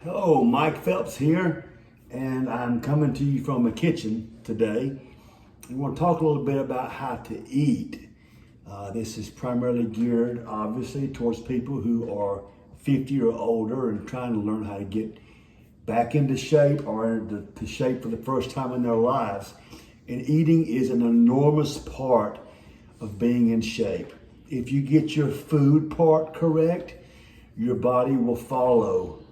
Hello, Mike Phelps here, and I'm coming to you from a kitchen today. I want to talk a little bit about how to eat. This is primarily geared, obviously, towards people who are 50 or older and trying to learn how to get back into shape or into shape for the first time in their lives. And eating is an enormous part of being in shape. If you get your food part correct, your body will follow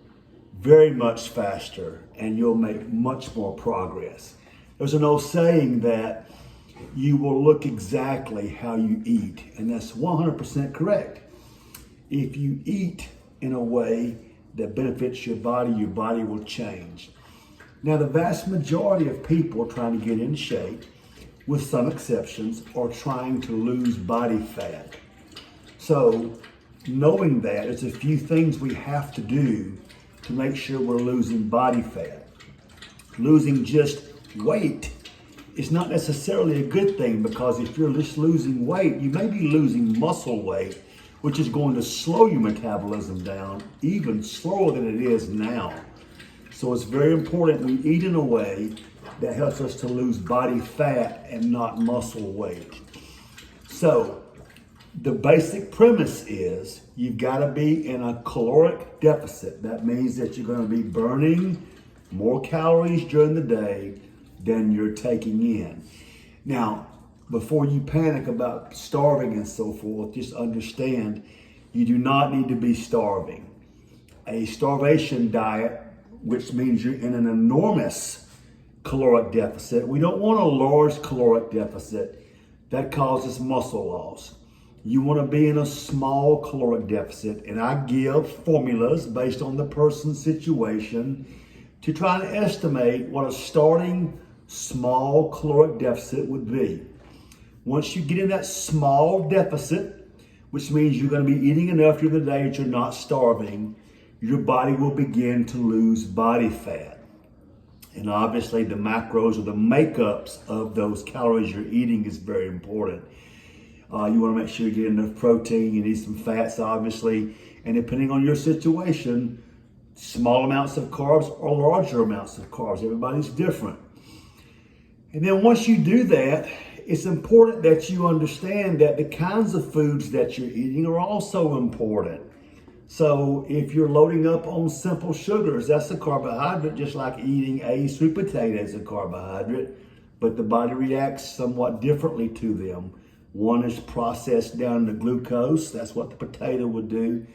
very much faster and you'll make much more progress. There's an old saying that you will look exactly how you eat, and that's 100% correct. If you eat in a way that benefits your body will change. Now, the vast majority of people trying to get in shape, with some exceptions, are trying to lose body fat. So, knowing that, there's a few things we have to do to make sure we're losing body fat. Losing just weight is not necessarily a good thing, because if you're just losing weight, you may be losing muscle weight, which is going to slow your metabolism down even slower than it is now. So it's very important we eat in a way that helps us to lose body fat and not muscle weight. So the basic premise is you've got to be in a caloric deficit. That means that you're going to be burning more calories during the day than you're taking in. Now, before you panic about starving and so forth, just understand you do not need to be starving. A starvation diet, which means you're in an enormous caloric deficit. We don't want a large caloric deficit that causes muscle loss. You want to be in a small caloric deficit, and I give formulas based on the person's situation to try to estimate what a starting small caloric deficit would be. Once you get in that small deficit, which means you're going to be eating enough during the day that you're not starving, your body will begin to lose body fat. And obviously the macros or the makeups of those calories you're eating is very important. You want to make sure you get enough protein, you need some fats, obviously, and depending on your situation, small amounts of carbs or larger amounts of carbs. Everybody's different. And then once you do that, it's important that you understand that the kinds of foods that you're eating are also important. So if you're loading up on simple sugars, that's a carbohydrate, just like eating a sweet potato is a carbohydrate, but the body reacts somewhat differently to them. One is processed down to glucose. That's what the potato would do.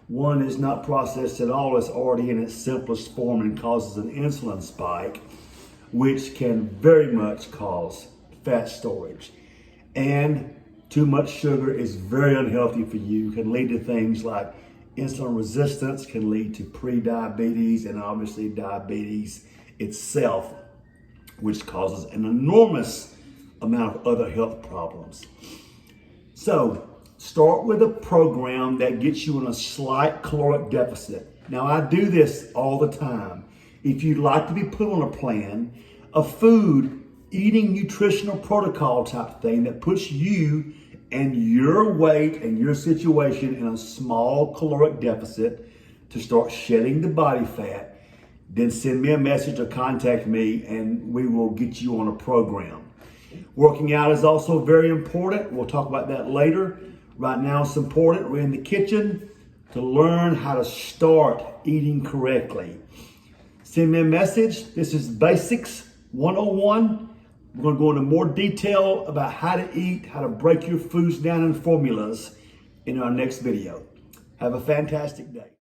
One is not processed at all. It's already in its simplest form and causes an insulin spike, which can very much cause fat storage. And too much sugar is very unhealthy for you. It can lead to things like insulin resistance, can lead to pre-diabetes, and obviously diabetes itself, which causes an enormous amount of other health problems. So start with a program that gets you in a slight caloric deficit. Now, I do this all the time. If you'd like to be put on a plan, a food eating nutritional protocol type thing that puts you and your weight and your situation in a small caloric deficit to start shedding the body fat, then send me a message or contact me and we will get you on a program. Working out is also very important. We'll talk about that later. Right now it's important we're in the kitchen to learn how to start eating correctly. Send me a message. This is Basics 101. We're going to go into more detail about how to eat, how to break your foods down in formulas in our next video. Have a fantastic day.